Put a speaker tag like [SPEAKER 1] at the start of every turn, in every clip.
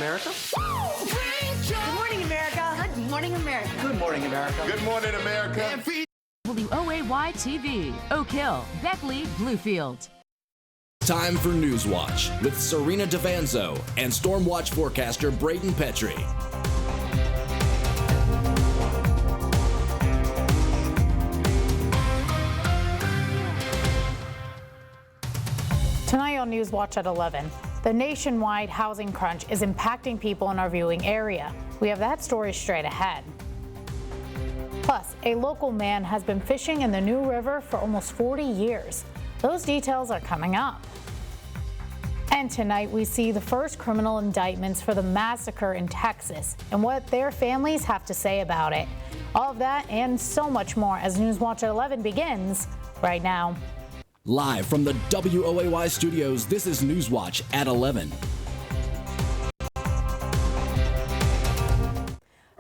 [SPEAKER 1] America.
[SPEAKER 2] Good morning, America. Good morning, America.
[SPEAKER 1] Good morning, America.
[SPEAKER 3] Good morning, America.
[SPEAKER 4] WOAY TV, Oak Hill, Beckley, Bluefield.
[SPEAKER 5] Time for News Watch with Serena DeVanzo and Stormwatch forecaster Braden Petrie.
[SPEAKER 6] Tonight on News Watch at 11, the nationwide housing crunch is impacting people in our viewing area. We have that story straight ahead. Plus, a local man has been fishing in the New River for almost 40 years. Those details are coming up. And tonight we see the first criminal indictments for the massacre in Texas and what their families have to say about it. All of that and so much more as News Watch at 11 begins right now.
[SPEAKER 5] Live from the WOAY studios, this is News Watch at 11.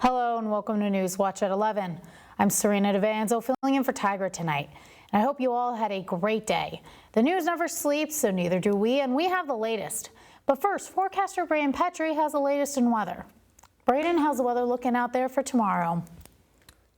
[SPEAKER 6] Hello and welcome to News Watch at 11. I'm Serena DeVanzo filling in for Tiger tonight. And I hope you all had a great day. The news never sleeps, so neither do we, and we have the latest. But first, forecaster Braden Petrie has the latest in weather. Braden, how's the weather looking out there for tomorrow?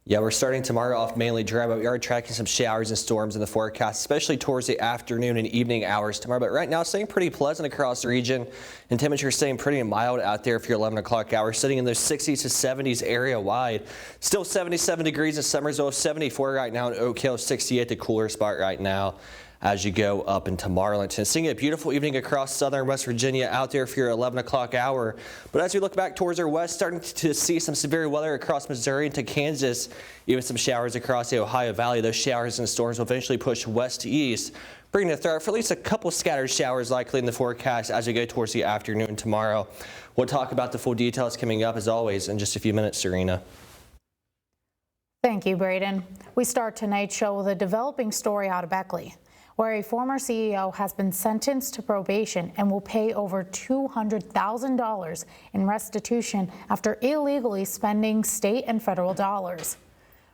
[SPEAKER 7] Yeah, we're starting tomorrow off mainly dry, but we are tracking some showers and storms in the forecast, especially towards the afternoon and evening hours tomorrow. But right now, it's staying pretty pleasant across the region, and temperatures staying pretty mild out there for your 11 o'clock hours, sitting in the 60s to 70s area wide. Still 77 degrees in Summersville, 74 right now in Oak Hill, 68 the cooler spot right now as you go up into Marlinton. Seeing a beautiful evening across southern West Virginia out there for your 11 o'clock hour. But as we look back towards our west, starting to see some severe weather across Missouri into Kansas, even some showers across the Ohio Valley. Those showers and storms will eventually push west to east, bringing a threat for at least a couple scattered showers likely in the forecast as we go towards the afternoon tomorrow. We'll talk about the full details coming up as always in just a few minutes, Serena.
[SPEAKER 6] Thank you, Braden. We start tonight's show with a developing story out of Beckley, where a former CEO has been sentenced to probation and will pay over $200,000 in restitution after illegally spending state and federal dollars.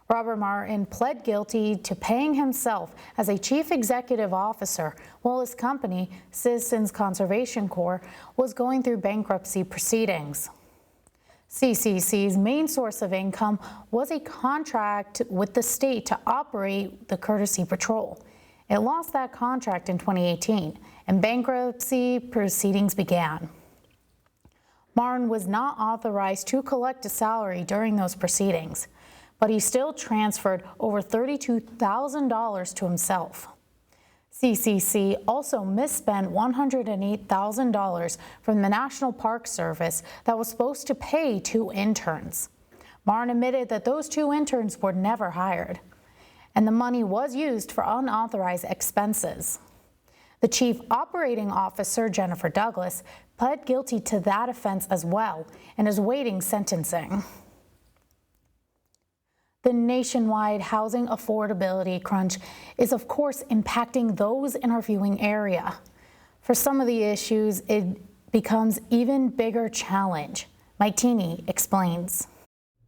[SPEAKER 6] Robert Martin pled guilty to paying himself as a chief executive officer while his company, Citizens Conservation Corps, was going through bankruptcy proceedings. CCC's main source of income was a contract with the state to operate the Courtesy Patrol. It lost that contract in 2018, and bankruptcy proceedings began. Martin was not authorized to collect a salary during those proceedings, but he still transferred over $32,000 to himself. CCC also misspent $108,000 from the National Park Service that was supposed to pay 2 interns. Martin admitted that those 2 interns were never hired, and the money was used for unauthorized expenses. The chief operating officer, Jennifer Douglas, pled guilty to that offense as well and is awaiting sentencing. The nationwide housing affordability crunch is, of course, impacting those in our viewing area. For some of the issues, it becomes even bigger challenge. Mike Tini explains.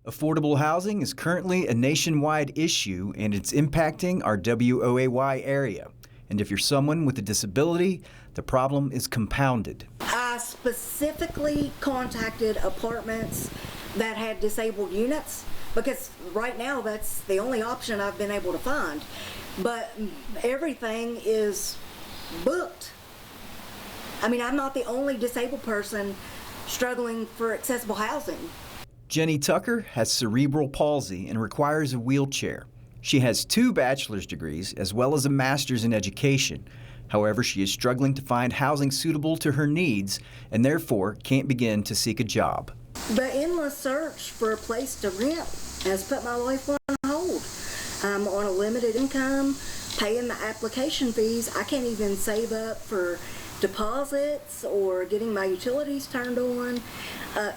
[SPEAKER 8] Affordable housing is currently a nationwide issue, and it's impacting our WOAY area. And if you're someone with a disability, the problem is compounded.
[SPEAKER 9] I specifically contacted apartments that had disabled units because right now that's the only option I've been able to find. But everything is booked. I mean, I'm not the only disabled person struggling for accessible housing.
[SPEAKER 8] Jenny Tucker has cerebral palsy and requires a wheelchair. She has 2 bachelor's degrees as well as a master's in education. However, she is struggling to find housing suitable to her needs and therefore can't begin to seek a job.
[SPEAKER 9] The endless search for a place to rent has put my life on hold. I'm on a limited income, paying the application fees. I can't even save up for deposits or getting my utilities turned on.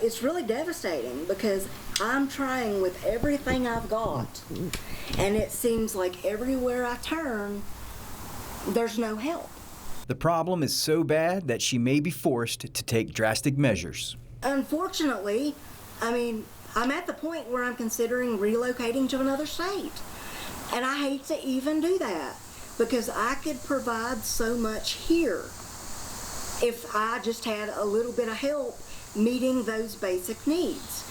[SPEAKER 9] It's really devastating because I'm trying with everything I've got, and it seems like everywhere I turn, there's no help.
[SPEAKER 8] The problem is so bad that she may be forced to take drastic measures.
[SPEAKER 9] Unfortunately, I mean, I'm at the point where I'm considering relocating to another state, and I hate to even do that because I could provide so much here if I just had a little bit of help meeting those basic needs.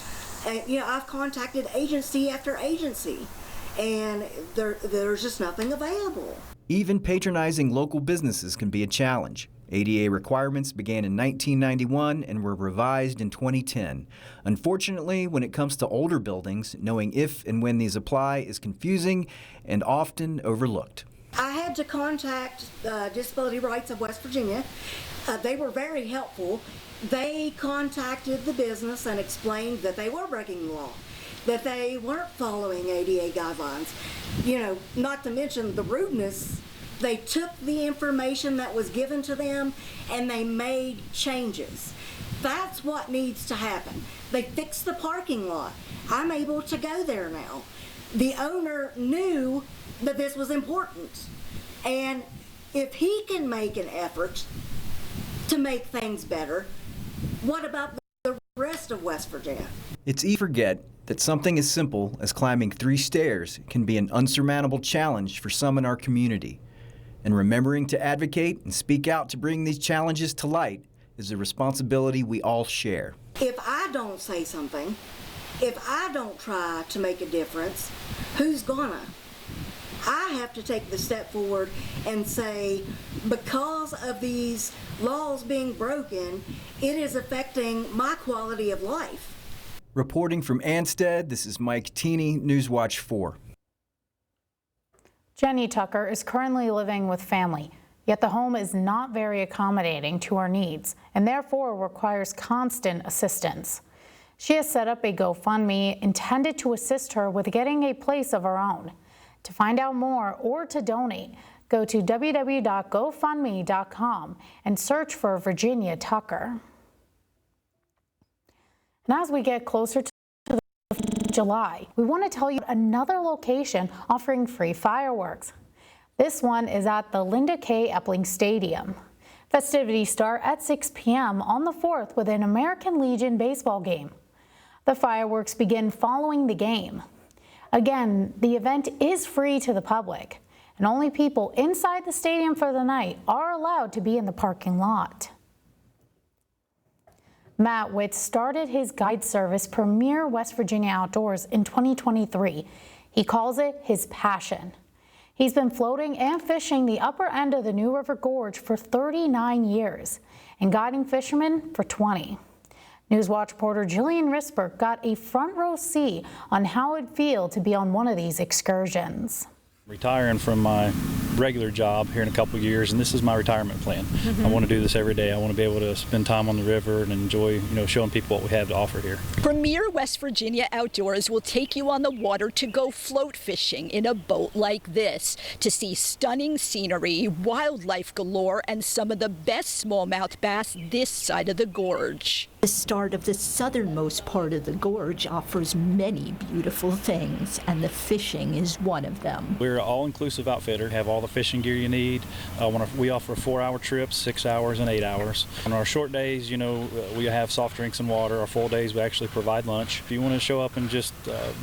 [SPEAKER 9] You know, I've contacted agency after agency, and there's just nothing available.
[SPEAKER 8] Even patronizing local businesses can be a challenge. ADA requirements began in 1991 and were revised in 2010. Unfortunately, when it comes to older buildings, knowing if and when these apply is confusing and often overlooked.
[SPEAKER 9] I had to contact Disability Rights of West Virginia. They were very helpful. They contacted the business and explained that they were breaking the law, that they weren't following ADA guidelines. You know, not to mention the rudeness. They took the information that was given to them and they made changes. That's what needs to happen. They fixed the parking lot. I'm able to go there now. The owner knew that this was important. And if he can make an effort to make things better, what about the rest of West Virginia?
[SPEAKER 8] It's easy to forget that something as simple as climbing 3 stairs can be an unsurmountable challenge for some in our community. And remembering to advocate and speak out to bring these challenges to light is a responsibility we all share.
[SPEAKER 9] If I don't say something, if I don't try to make a difference, who's gonna? I have to take the step forward and say, because of these laws being broken, it is affecting my quality of life.
[SPEAKER 8] Reporting from Ansted, this is Mike Teeney, Newswatch 4.
[SPEAKER 6] Jenny Tucker is currently living with family, yet the home is not very accommodating to her needs and therefore requires constant assistance. She has set up a GoFundMe intended to assist her with getting a place of her own. To find out more or to donate, go to www.gofundme.com and search for Virginia Tucker. And as we get closer to July, we want to tell you another location offering free fireworks. This one is at the Linda K. Epling Stadium. Festivities start at 6 p.m. on the 4th with an American Legion baseball game. The fireworks begin following the game. Again, the event is free to the public, and only people inside the stadium for the night are allowed to be in the parking lot. Matt Witt started his guide service, Premier West Virginia Outdoors, in 2023. He calls it his passion. He's been floating and fishing the upper end of the New River Gorge for 39 years and guiding fishermen for 20. Newswatch reporter Jillian Risberg got a front row seat on how it'd feel to be on one of these excursions.
[SPEAKER 1] Retiring from my regular job here in a couple of years, and this is my retirement plan. I want to do this every day. I want to be able to spend time on the river and enjoy, showing people what we have to offer here.
[SPEAKER 2] Premier West Virginia Outdoors will take you on the water to go float fishing in a boat like this to see stunning scenery, wildlife galore, and some of the best smallmouth bass this side of the gorge.
[SPEAKER 3] The start of the southernmost part of the gorge offers many beautiful things, and the fishing is one of them.
[SPEAKER 1] We're an all-inclusive outfitter, have all the fishing gear you need. We offer 4-hour trips, 6 hours and 8 hours. On our short days, we have soft drinks and water. Our full days, we actually provide lunch. If you want to show up and just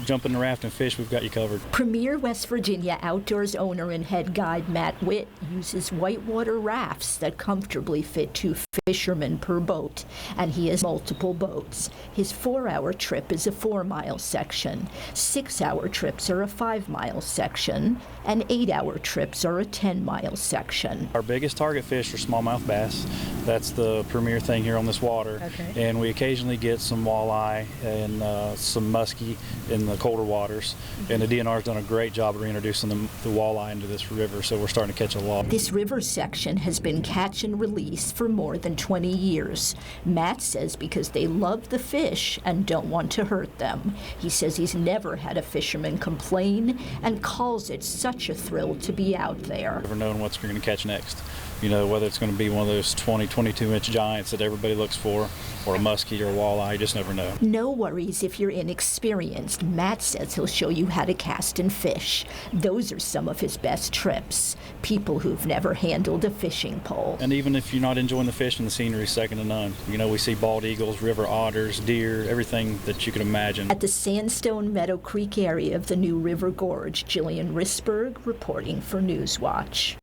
[SPEAKER 1] jump in the raft and fish, we've got you covered.
[SPEAKER 3] Premier West Virginia Outdoors owner and head guide Matt Witt uses whitewater rafts that comfortably fit 2 fishermen per boat, and he has multiple boats. His 4-hour trip is a 4-mile section, 6-hour trips are a 5-mile section, and 8-hour trips are a 10-mile section.
[SPEAKER 1] Our biggest target fish are smallmouth bass. That's the premier thing here on this water. Okay. And we occasionally get some walleye and some muskie in the colder waters. And the DNR's done a great job of reintroducing the walleye into this river, so we're starting to catch a lot.
[SPEAKER 3] This river section has been catch and release for more than 20 years. Matt says because they love the fish and don't want to hurt them. He says he's never had a fisherman complain and calls it such a thrill to be out there.
[SPEAKER 1] Never knowing what you're going to catch next. Whether it's going to be one of those 20, 22-inch giants that everybody looks for, or a muskie or a walleye, you just never know.
[SPEAKER 3] No worries if you're inexperienced. Matt says he'll show you how to cast and fish. Those are some of his best trips. People who've never handled a fishing pole.
[SPEAKER 1] And even if you're not enjoying the fishing, the scenery is second to none. We see bald eagles, river otters, deer, everything that you can imagine.
[SPEAKER 3] At the Sandstone Meadow Creek area of the New River Gorge, Jillian Risberg reporting for Newswatch.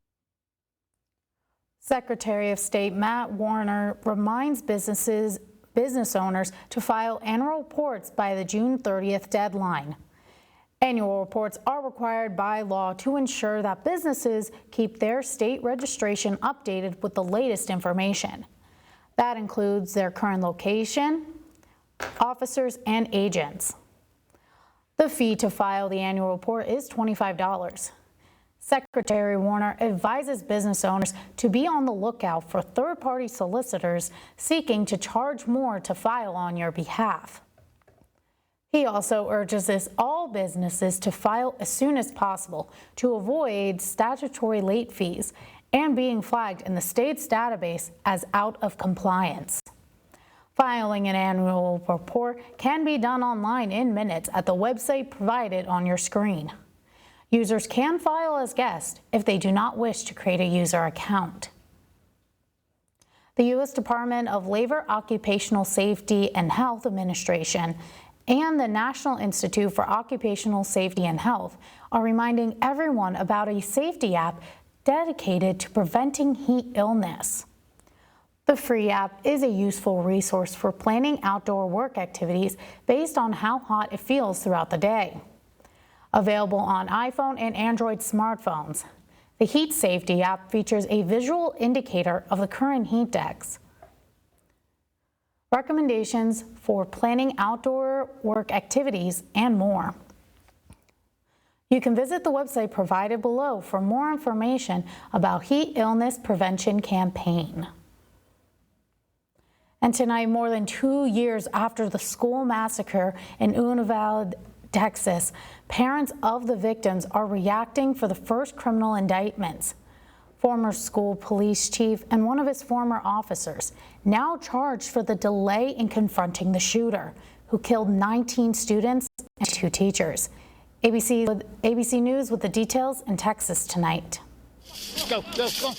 [SPEAKER 6] Secretary of State Matt Warner reminds businesses business owners to file annual reports by the June 30th deadline. Annual reports are required by law to ensure that businesses keep their state registration updated with the latest information. That includes their current location, officers, and agents. The fee to file the annual report is $25. Secretary Warner advises business owners to be on the lookout for third-party solicitors seeking to charge more to file on your behalf. He also urges all businesses to file as soon as possible to avoid statutory late fees and being flagged in the state's database as out of compliance. Filing an annual report can be done online in minutes at the website provided on your screen. Users can file as guests if they do not wish to create a user account. The U.S. Department of Labor, Occupational Safety and Health Administration and the National Institute for Occupational Safety and Health are reminding everyone about a safety app dedicated to preventing heat illness. The free app is a useful resource for planning outdoor work activities based on how hot it feels throughout the day. Available on iPhone and Android smartphones, the Heat Safety app features a visual indicator of the current heat index, recommendations for planning outdoor work activities, and more. You can visit the website provided below for more information about Heat Illness Prevention Campaign. And tonight, more than 2 years after the school massacre in Uvalde, Texas, parents of the victims are reacting for the first criminal indictments. Former school police chief and one of his former officers now charged for the delay in confronting the shooter, who killed 19 students and 2 teachers. ABC News with the details in Texas tonight.
[SPEAKER 10] Go.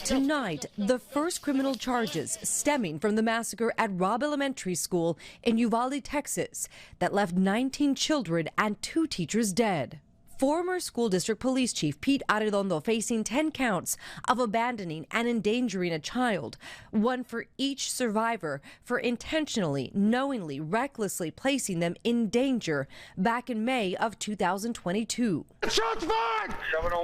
[SPEAKER 10] Tonight, the first criminal charges stemming from the massacre at Robb Elementary School in Uvalde, Texas, that left 19 children and 2 teachers dead. Former school district police chief Pete Arredondo facing 10 counts of abandoning and endangering a child, 1 for each survivor for intentionally, knowingly, recklessly placing them in danger back in May of 2022.
[SPEAKER 11] Shots fired!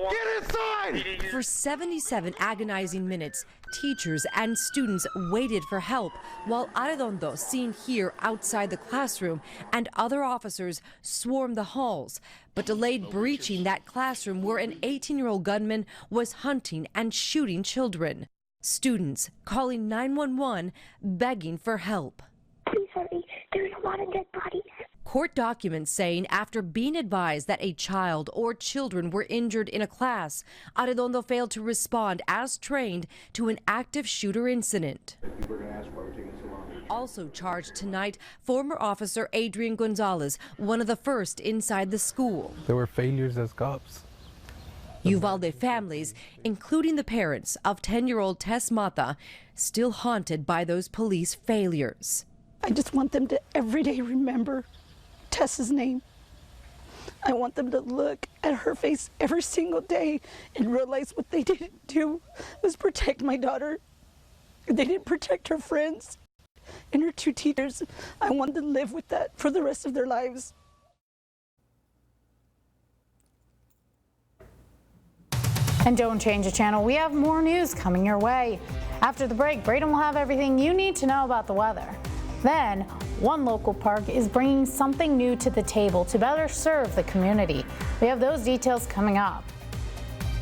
[SPEAKER 11] Get inside!
[SPEAKER 10] For 77 agonizing minutes, teachers and students waited for help, while Arredondo, seen here outside the classroom, and other officers swarmed the halls, but delayed breaching that classroom where an 18-year-old gunman was hunting and shooting children. Students calling 911, begging for help.
[SPEAKER 12] Please hurry, there's a lot of dead bodies.
[SPEAKER 10] Court documents saying after being advised that a child or children were injured in a class, Arredondo failed to respond as trained to an active shooter incident. Also charged tonight, former officer Adrian Gonzalez, one of the first inside the school.
[SPEAKER 13] There were failures as cops.
[SPEAKER 10] Uvalde families, including the parents of 10-year-old Tess Mata, still haunted by those police failures.
[SPEAKER 14] I just want them to every day remember Tess's name. I want them to look at her face every single day and realize what they didn't do was protect my daughter. They didn't protect her friends and her 2 teachers. I want them to live with that for the rest of their lives.
[SPEAKER 6] And don't change the channel. We have more news coming your way. After the break, Braden will have everything you need to know about the weather. Then, one local park is bringing something new to the table to better serve the community. We have those details coming up.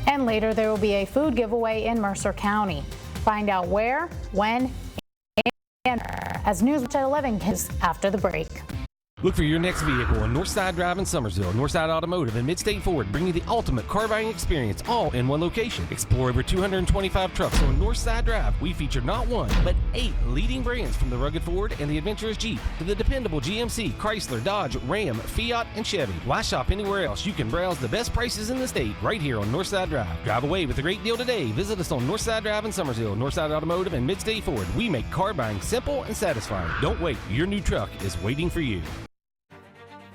[SPEAKER 6] And later, there will be a food giveaway in Mercer County. Find out where, when, and as News at 11 is after the break.
[SPEAKER 15] Look for your next vehicle on Northside Drive in Summersville. Northside Automotive and Midstate Ford bring you the ultimate car buying experience all in one location. Explore over 225 trucks on Northside Drive. We feature not 1, but 8 leading brands, from the rugged Ford and the adventurous Jeep to the dependable GMC, Chrysler, Dodge, Ram, Fiat, and Chevy. Why shop anywhere else? You can browse the best prices in the state right here on Northside Drive. Drive away with a great deal today. Visit us on Northside Drive in Summersville. Northside Automotive and Midstate Ford. We make car buying simple and satisfying. Don't wait. Your new truck is waiting for you.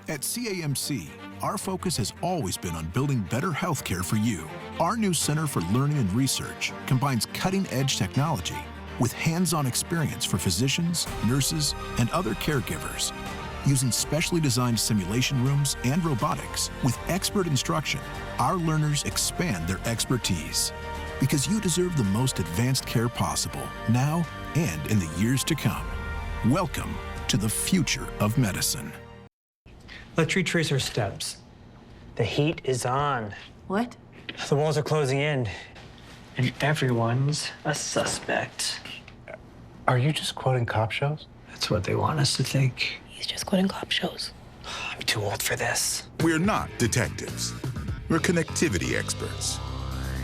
[SPEAKER 16] At CAMC, our focus has always been on building better healthcare for you. Our new Center for Learning and Research combines cutting-edge technology with hands-on experience for physicians, nurses, and other caregivers. Using specially designed simulation rooms and robotics with expert instruction, our learners expand their expertise. Because you deserve the most advanced care possible, now and in the years to come. Welcome to the future of medicine.
[SPEAKER 17] Let's retrace our steps. The heat is on.
[SPEAKER 18] What?
[SPEAKER 17] The walls are closing in, and everyone's a suspect.
[SPEAKER 13] Are you just quoting cop shows?
[SPEAKER 17] That's what they want us to think.
[SPEAKER 18] He's just quoting cop shows.
[SPEAKER 17] I'm too old for this.
[SPEAKER 19] We're not detectives. We're connectivity experts.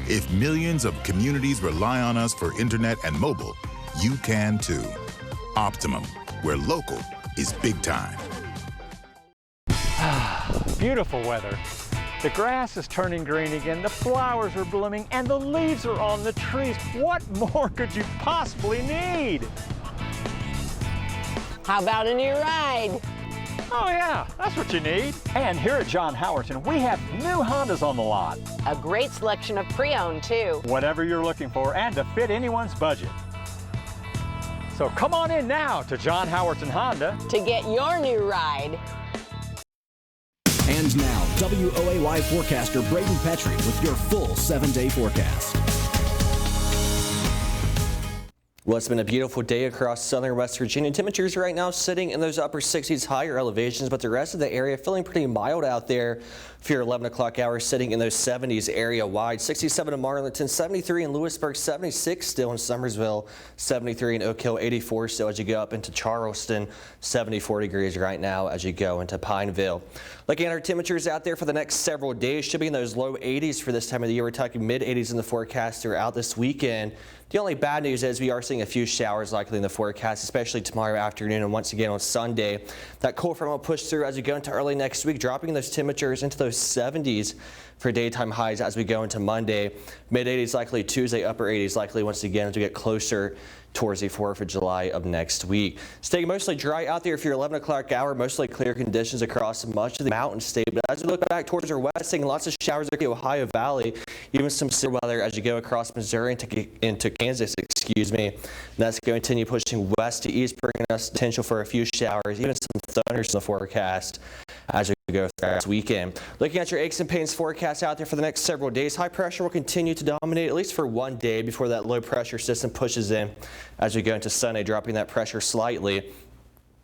[SPEAKER 19] If millions of communities rely on us for internet and mobile, you can too. Optimum, where local is big time.
[SPEAKER 20] Beautiful weather. The grass is turning green again, the flowers are blooming, and the leaves are on the trees. What more could you possibly need?
[SPEAKER 18] How about a new ride?
[SPEAKER 20] Oh yeah, that's what you need. And here at John Howerton, we have new Hondas on the lot.
[SPEAKER 18] A great selection of pre-owned, too.
[SPEAKER 20] Whatever you're looking for and to fit anyone's budget. So come on in now to John Howerton Honda
[SPEAKER 18] to get your new ride.
[SPEAKER 5] And now, WOAY forecaster Braden Petrie with your full 7-day forecast.
[SPEAKER 7] Well, it's been a beautiful day across southern West Virginia. Temperatures right now sitting in those upper 60s, higher elevations, but the rest of the area feeling pretty mild out there for your 11 o'clock hours, sitting in those 70s area-wide. 67 in Marlinton, 73 in Lewisburg, 76 still in Summersville, 73 in Oak Hill, 84 still as you go up into Charleston, 74 degrees right now as you go into Pineville. Looking at our temperatures out there for the next several days, should be in those low 80s for this time of the year. We're talking mid-80s in the forecast throughout this weekend. The only bad news is we are seeing a few showers likely in the forecast, especially tomorrow afternoon and once again on Sunday. That cold front will push through as we go into early next week, dropping those temperatures into those 70s for daytime highs as we go into Monday. Mid-80s likely Tuesday, upper 80s likely once again as we get closer towards the 4th of July of next week. Staying mostly dry out there for your 11 o'clock hour, mostly clear conditions across much of the mountain state. But as we look back towards our west, seeing lots of showers in the Ohio Valley, even some severe weather as you go across Missouri into Kansas, And that's going to continue pushing west to east, bringing us potential for a few showers, even some thunders in the forecast as we go through this weekend. Looking at your aches and pains forecast out there for the next several days, high pressure will continue to dominate at least for one day before that low pressure system pushes in as we go into Sunday, dropping that pressure slightly.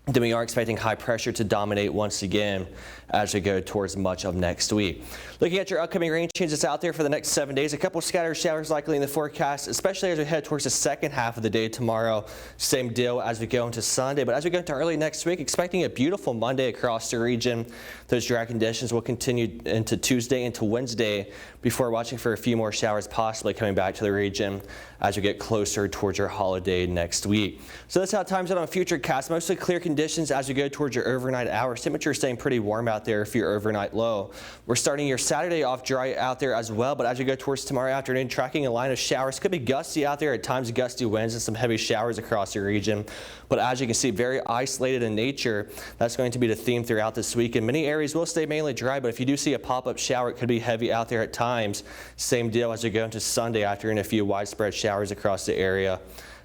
[SPEAKER 7] Then we are expecting high pressure to dominate once again as we go towards much of next week. Looking at your upcoming rain changes out there for the next 7 days, a couple scattered showers likely in the forecast, especially as we head towards the second half of the day tomorrow. Same deal as we go into Sunday, but as we go into early next week, expecting a beautiful Monday across the region. Those dry conditions will continue into Tuesday into Wednesday before watching for a few more showers possibly coming back to the region as we get closer towards your holiday next week. So that's how times out on Futurecast. Mostly clear conditions as we go towards your overnight hours. Temperature staying pretty warm out there for your overnight low. We're starting your Saturday off dry out there as well, but as we go towards tomorrow afternoon, tracking a line of showers. Could be gusty out there at times, gusty winds and some heavy showers across your region. But as you can see, very isolated in nature. That's going to be the theme throughout this week. And many areas will stay mainly dry, but if you do see a pop-up shower, it could be heavy out there at times. Same deal as we go into Sunday afternoon, a few widespread showers across the area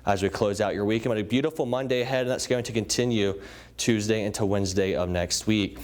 [SPEAKER 7] as we close out your weekend. But a beautiful Monday ahead, and that's going to continue Tuesday into Wednesday of next week.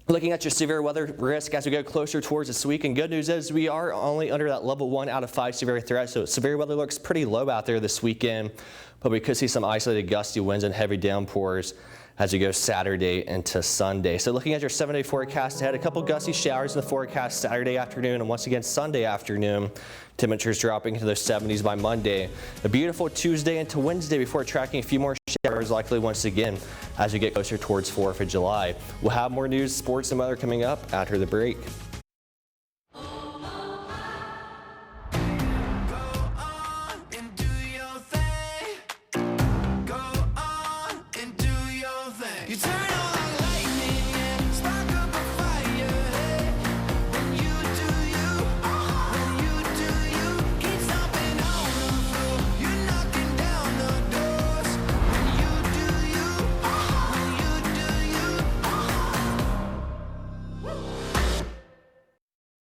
[SPEAKER 7] Looking at your severe weather risk as we go closer towards this week, and good news is we are only under that level 1 out of 5 severe threat, so severe weather looks pretty low out there this weekend, but we could see some isolated gusty winds and heavy downpours as we go Saturday into Sunday. So looking at your 7-day forecast ahead, a couple gusty showers in the forecast Saturday afternoon and once again Sunday afternoon. Temperatures dropping into the 70s by Monday. A beautiful Tuesday into Wednesday before tracking a few more showers likely once again as we get closer towards 4th of July. We'll have more news, sports, and weather coming up after the break.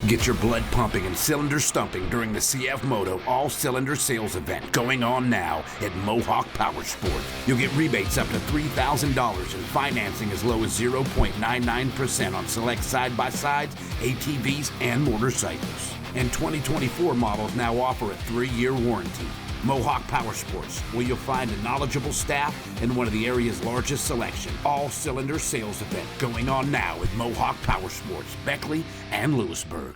[SPEAKER 21] Get your blood pumping and cylinder stumping during the CF Moto all-cylinder sales event going on now at Mohawk Power Sports. You'll get rebates up to $3,000 and financing as low as 0.99% on select side-by-sides, ATVs, and motorcycles. And 2024 models now offer a 3-year warranty. Mohawk Power Sports, where you'll find a knowledgeable staff and one of the area's largest selection. All-cylinder sales event going on now at Mohawk Power Sports, Beckley and Lewisburg.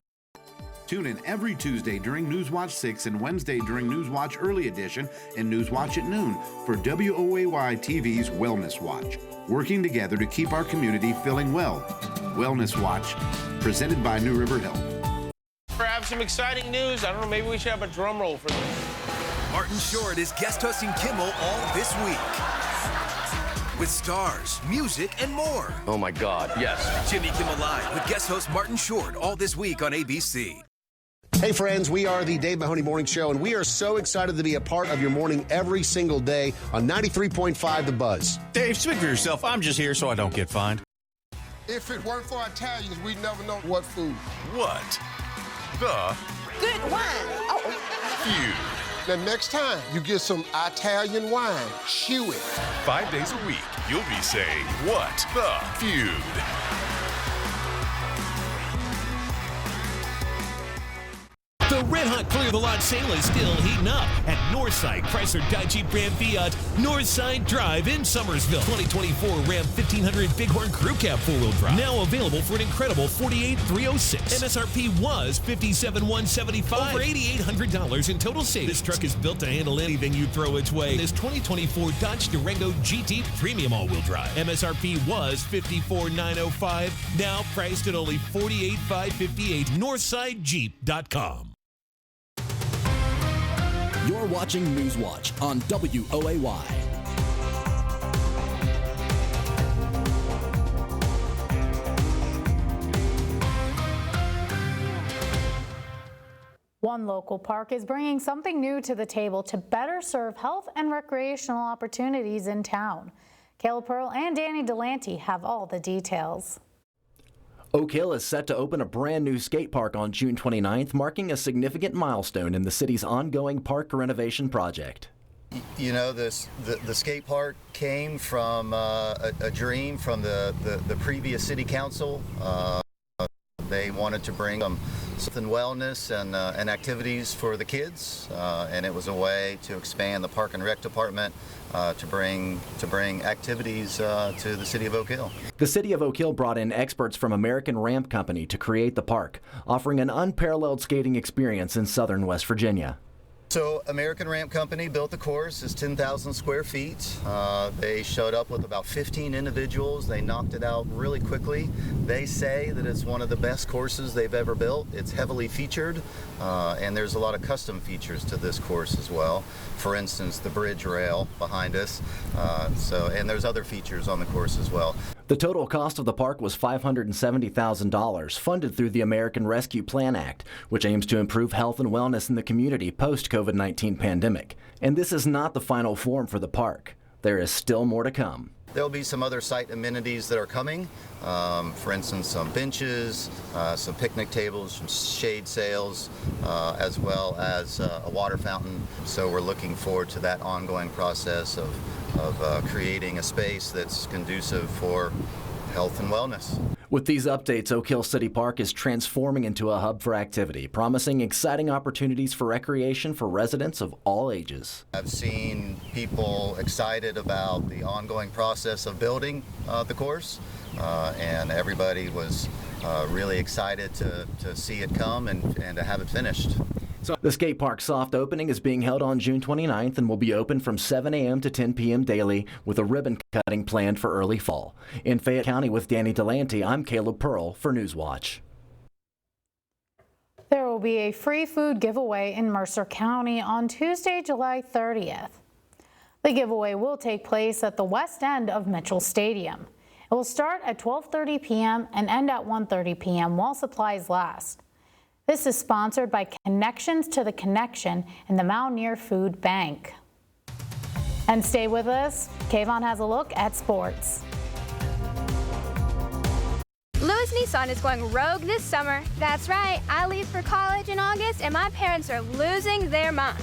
[SPEAKER 22] Tune in every Tuesday during Newswatch 6 and Wednesday during Newswatch Early Edition and Newswatch at noon for WOAY TV's Wellness Watch, working together to keep our community feeling well. Wellness Watch, presented by New River Health.
[SPEAKER 23] I have some exciting news. I don't know, maybe we should have a drum roll for this.
[SPEAKER 24] Martin Short is guest hosting Kimmel all this week. With stars, music, and more.
[SPEAKER 23] Oh my God, yes.
[SPEAKER 24] Jimmy Kimmel Live with guest host Martin Short all this week on ABC.
[SPEAKER 25] Hey friends, we are the Dave Mahoney Morning Show, and we are so excited to be a part of your morning every single day on 93.5 The Buzz.
[SPEAKER 26] Dave, speak for yourself. I'm just here so I don't get fined.
[SPEAKER 27] If it weren't for Italians, we'd never know what food.
[SPEAKER 19] What? The
[SPEAKER 27] Good wine. Oh.
[SPEAKER 19] Feud.
[SPEAKER 27] The next time you get some Italian wine, chew it.
[SPEAKER 19] 5 days a week, you'll be saying, what the feud?
[SPEAKER 28] The red-hot clear-the-lot sale is still heating up at Northside Chrysler Dodge Ram Fiat Northside Drive in Summersville. 2024 Ram 1500 Bighorn Crew Cab 4-wheel drive. Now available for an incredible $48,306. MSRP was $57,175. Over $8,800 in total savings. This truck is built to handle anything you throw its way. This 2024 Dodge Durango GT Premium all-wheel drive. MSRP was $54,905. Now priced at only $48,558. NorthsideJeep.com.
[SPEAKER 5] You're watching Newswatch on WOAY.
[SPEAKER 6] One local park is bringing something new to the table to better serve health and recreational opportunities in town. Kayla Pearl and Danny Delante have all the details.
[SPEAKER 29] Oak Hill is set to open a brand new skate park on June 29th, marking a significant milestone in the city's ongoing park renovation project.
[SPEAKER 30] You know, the skate park came from a dream from the previous city council. They wanted to bring something wellness and activities for the kids, and it was a way to expand the Park and Rec department to bring activities to the city of Oak Hill.
[SPEAKER 29] The city of Oak Hill brought in experts from American Ramp Company to create the park, offering an unparalleled skating experience in southern West Virginia.
[SPEAKER 30] So American Ramp Company built the course. It's 10,000 square feet. They showed up with about 15 individuals. They knocked it out really quickly. They say that it's one of the best courses they've ever built. It's heavily featured, and there's a lot of custom features to this course as well. For instance, the bridge rail behind us. And there's other features on the course as well.
[SPEAKER 29] The total cost of the park was $570,000, funded through the American Rescue Plan Act, which aims to improve health and wellness in the community post-COVID-19 pandemic. And this is not the final form for the park. There is still more to come.
[SPEAKER 30] There'll be some other site amenities that are coming. For instance, some benches, some picnic tables, some shade sails, as well as a water fountain. So we're looking forward to that ongoing process of creating a space that's conducive for health and wellness.
[SPEAKER 29] With these updates, Oak Hill City Park is transforming into a hub for activity, promising exciting opportunities for recreation for residents of all ages.
[SPEAKER 30] I've seen people excited about the ongoing process of building the course, and everybody was really excited to see it come and to have it finished.
[SPEAKER 29] The skate park soft opening is being held on June 29th and will be open from 7 a.m. to 10 p.m. daily with a ribbon cutting planned for early fall. In Fayette County with Danny Delante, I'm Caleb Pearl for Newswatch.
[SPEAKER 6] There will be a free food giveaway in Mercer County on Tuesday, July 30th. The giveaway will take place at the west end of Mitchell Stadium. It will start at 12:30 p.m. and end at 1:30 p.m. while supplies last. This is sponsored by Connections to the Connection and the Mountaineer Food Bank. And stay with us. Kayvon has a look at sports.
[SPEAKER 31] Lewis
[SPEAKER 1] Nissan is going rogue this summer. That's right. I leave for college in August, and my parents are losing their mind.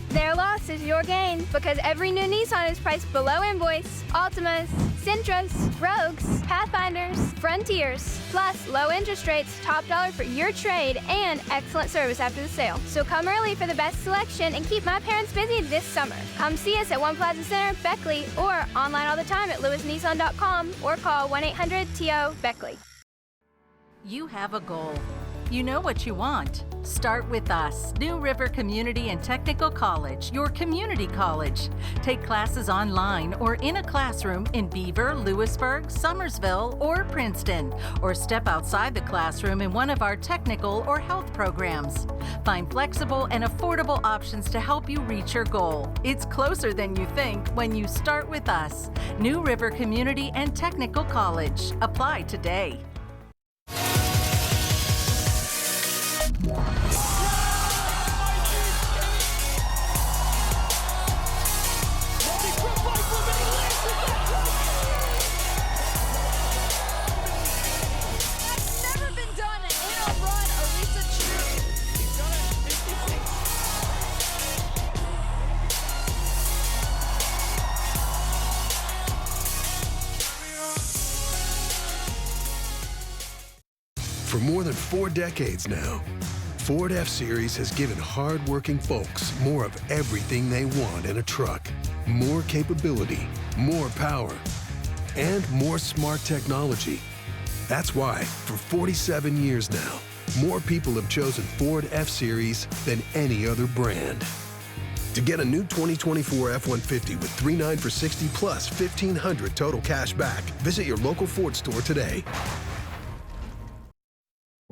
[SPEAKER 1] Their loss is your gain because every new Nissan is priced below invoice. Altimas, Sentras, Rogues, Pathfinders, Frontiers, plus low interest rates, top dollar for your trade, and excellent service after the sale. So come early for the best selection and keep my parents busy this summer. Come see us at One Plaza Center, Beckley, or online all the time at lewisnissan.com or call 1-800-TO-BECKLEY.
[SPEAKER 2] You have a goal. You know what you want. Start with us, New River Community and Technical College, your community college. Take classes online or in a classroom in Beaver, Lewisburg, Summersville, or Princeton, or step outside the classroom in one of our technical or health programs. Find flexible and affordable options to help you reach your goal. It's closer than you think when you start with us, New River Community and Technical College. Apply today.
[SPEAKER 3] For more than 4 decades now, Ford F-Series has given hard-working folks more of everything they want in a truck. More capability, more power, and more smart technology. That's why, for 47 years now, more people have chosen Ford F-Series than any other brand. To get a new 2024 F-150 with $3,900 for $60 plus $1,500 total cash back, visit your local Ford store today.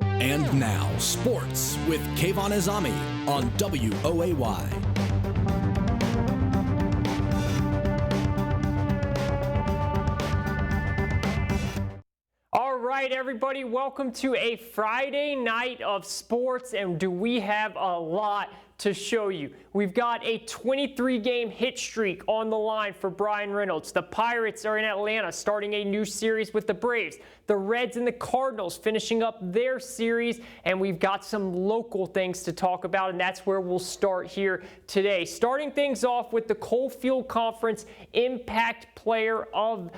[SPEAKER 5] And now, sports with Kayvon Azami on WOAY.
[SPEAKER 4] All right, everybody, welcome to a Friday night of sports, and do we have a lot to show you. We've got a 23-game hit streak on the line for Brian Reynolds. The Pirates are in Atlanta starting a new series with the Braves. The Reds and the Cardinals finishing up their series, and we've got some local things to talk about, and that's where we'll start here today. Starting things off with the Coalfield Conference Impact Player of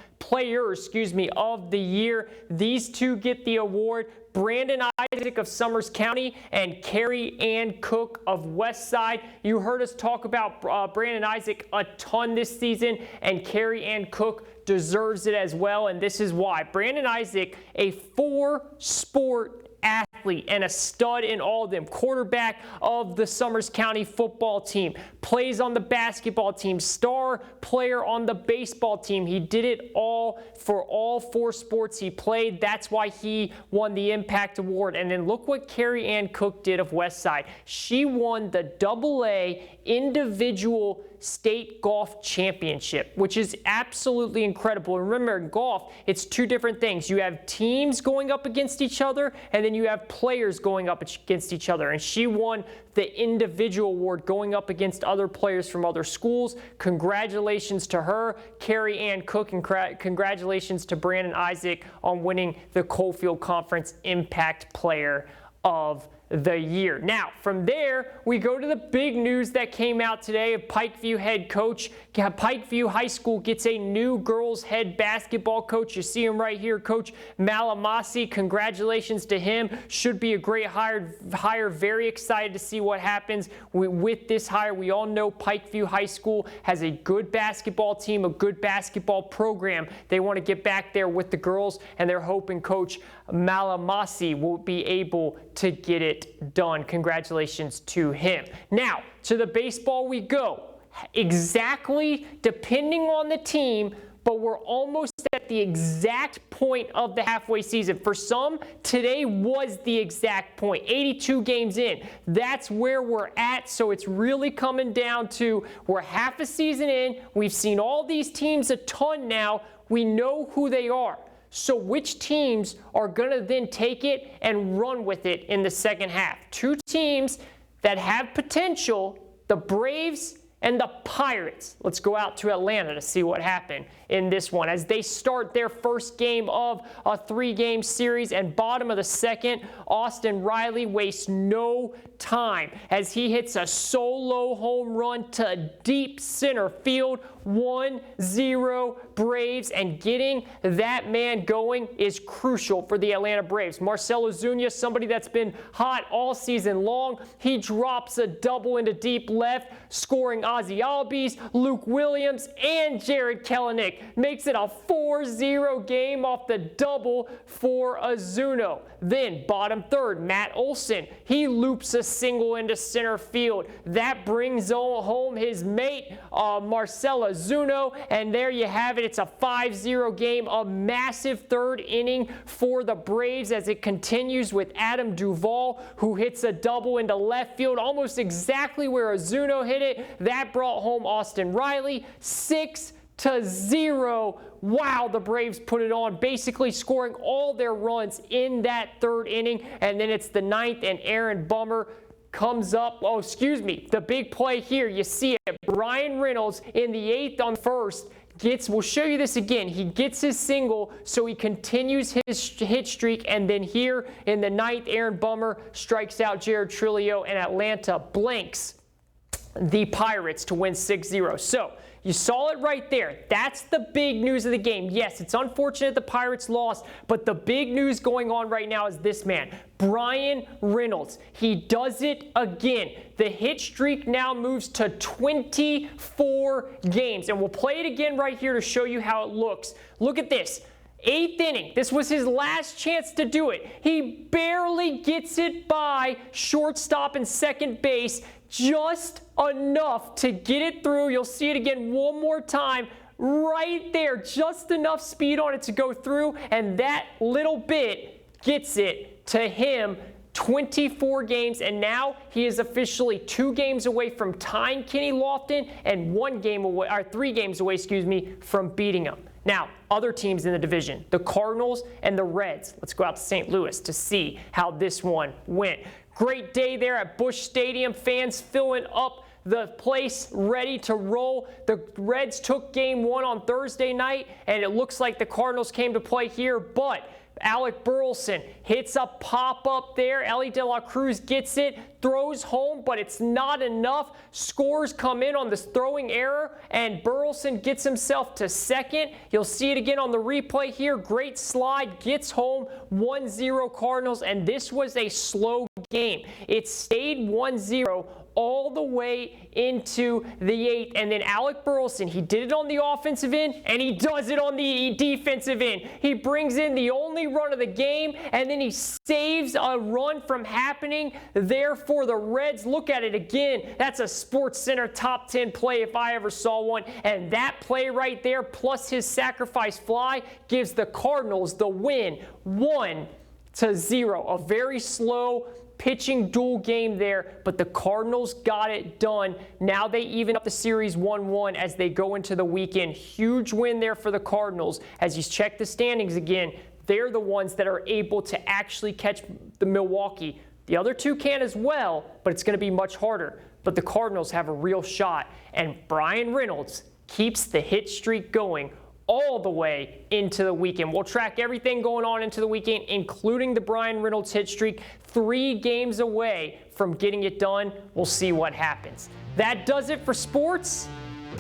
[SPEAKER 4] the Year. These two get the award. Brandon Isaac of Summers County and Carrie Ann Cook of Westside. You heard us talk about Brandon Isaac a ton this season, and Carrie Ann Cook deserves it as well, and this is why. Brandon Isaac, a 4-sport athlete and a stud in all of them. Quarterback of the Summers County football team, plays on the basketball team, star player on the baseball team. He did it all for all 4 sports he played. That's why he won the Impact Award. And then look what Carrie Ann Cook did of Westside. She won the AA individual state golf championship, which is absolutely incredible. Remember, in golf, it's 2 different things. You have teams going up against each other, and then you have players going up against each other. And she won the individual award going up against other players from other schools. Congratulations to her, Carrie Ann Cook, and congratulations to Brandon Isaac on winning the Coalfield Conference Impact Player of the Year. Now, from there, we go to the big news that came out today. Pikeview head coach, Pikeview High School gets a new girls head basketball coach. You see him right here, Coach Malamasi. Congratulations to him. Should be a great hire. Very excited to see what happens with this hire. We all know Pikeview High School has a good basketball team, a good basketball program. They want to get back there with the girls, and they're hoping Coach Malamasi will be able to get it done. Congratulations to him. Now, to the baseball we go. Exactly, depending on the team, but we're almost at the exact point of the halfway season. For some, today was the exact point. 82 games in. That's where we're at, so it's really coming down to we're half a season in. We've seen all these teams a ton now. We know who they are. So which teams are going to then take it and run with it in the second half? 2 teams that have potential, the Braves and the Pirates. Let's go out to Atlanta to see what happened in this one as they start their first game of a 3-game series. And bottom of the second, Austin Riley wastes no time as he hits a solo home run to deep center field. 1-0 Braves, and getting that man going is crucial for the Atlanta Braves. Marcell Ozuna, somebody that's been hot all season long, he drops a double into deep left, scoring Ozzy Albies, Luke Williams, and Jared Kelenic. Makes it a 4-0 game off the double for Ozuna. Then bottom third, Matt Olson, he loops a single into center field. That brings home his mate, Marcell Ozuna, and there you have it. It's a 5-0 game, a massive third inning for the Braves as it continues with Adam Duvall, who hits a double into left field, almost exactly where Ozuna hit it. That brought home Austin Riley, 6-0. Wow, the Braves put it on, basically scoring all their runs in that third inning. And then it's the ninth, and Aaron Bummer comes up. Oh, excuse me. The big play here, you see it. Brian Reynolds in the 8th on first we'll show you this again. He gets his single, so he continues his hit streak. And then here in the 9th, Aaron Bummer strikes out Jared Trillo, and Atlanta blanks the Pirates to win 6-0. So you saw it right there. That's the big news of the game. Yes, it's unfortunate the Pirates lost, but the big news going on right now is this man, Brian Reynolds. He does it again. The hit streak now moves to 24 games, and we'll play it again right here to show you how it looks. Look at this. 8th inning. This was his last chance to do it. He barely gets it by shortstop and second base, just enough to get it through. You'll see it again one more time. Right there, just enough speed on it to go through, and that little bit gets it to him. 24 games, and now he is officially 2 games away from tying Kenny Lofton and 3 games away, from beating him. Now, other teams in the division, the Cardinals and the Reds. Let's go out to St. Louis to see how this one went. Great day there at Busch Stadium. Fans filling up the place, ready to roll. The Reds took game 1 on Thursday night, and it looks like the Cardinals came to play here, but Alec Burleson hits a pop-up there. Ellie De La Cruz gets it, throws home, but it's not enough. Scores come in on this throwing error, and Burleson gets himself to second. You'll see it again on the replay here. Great slide, gets home, 1-0 Cardinals, and this was a slow game. It stayed 1-0 all the way into the 8th. And then Alec Burleson, he did it on the offensive end, and he does it on the defensive end. He brings in the only run of the game, and then he saves a run from happening there for the Reds. Look at it again. That's a Sports Center top 10 play if I ever saw one. And that play right there, plus his sacrifice fly, gives the Cardinals the win, 1-0. A very slow pitching duel game there, but the Cardinals got it done. Now they even up the series 1-1 as they go into the weekend. Huge win there for the Cardinals. As you check the standings again, they're the ones that are able to actually catch the Milwaukee. The other two can as well, but it's going to be much harder. But the Cardinals have a real shot, and Brian Reynolds keeps the hit streak going all the way into the weekend. We'll track everything going on into the weekend, including the Brian Reynolds hit streak. 3 games away from getting it done. We'll see what happens. That does it for sports.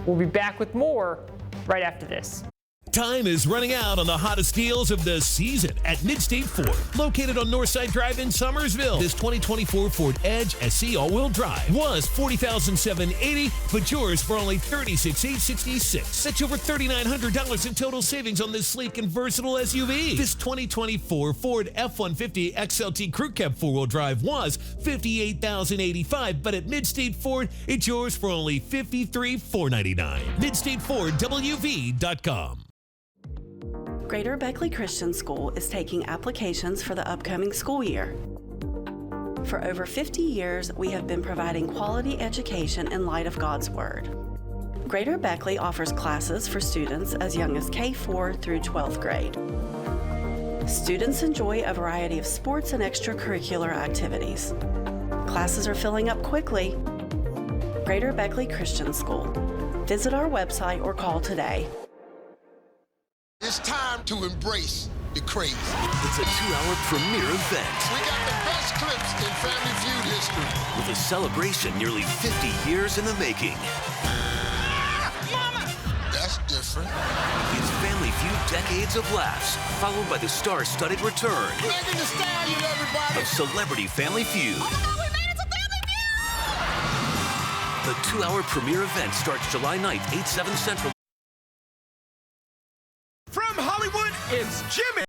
[SPEAKER 4] We'll be back with more right after this.
[SPEAKER 28] Time is running out on the hottest deals of the season at Midstate Ford, located on Northside Drive in Summersville. This 2024 Ford Edge SC all-wheel drive was $40,780, but yours for only $36,866. That's over $3,900 in total savings on this sleek and versatile SUV. This 2024 Ford F-150 XLT Crew Cab 4-wheel drive was $58,085, but at Midstate Ford, it's yours for only $53,499. MidstateFordWV.com.
[SPEAKER 8] Greater Beckley Christian School is taking applications for the upcoming school year. For over 50 years, we have been providing quality education in light of God's Word. Greater Beckley offers classes for students as young as K-4 through 12th grade. Students enjoy a variety of sports and extracurricular activities. Classes are filling up quickly. Greater Beckley Christian School. Visit our website or call today.
[SPEAKER 27] It's time to embrace the crazy.
[SPEAKER 9] It's a 2-hour premiere event.
[SPEAKER 27] We got the best clips in Family Feud history.
[SPEAKER 9] With a celebration nearly 50 years in the making.
[SPEAKER 27] Mama! That's different.
[SPEAKER 9] It's Family Feud Decades of Laughs, followed by the star-studded return
[SPEAKER 27] Megan Thee Stallion, everybody!
[SPEAKER 9] of Celebrity Family Feud.
[SPEAKER 27] Oh my God, we made it to Family Feud!
[SPEAKER 9] The 2-hour premiere event starts July 9th, 8/7 Central.
[SPEAKER 24] From Hollywood, it's Jimmy.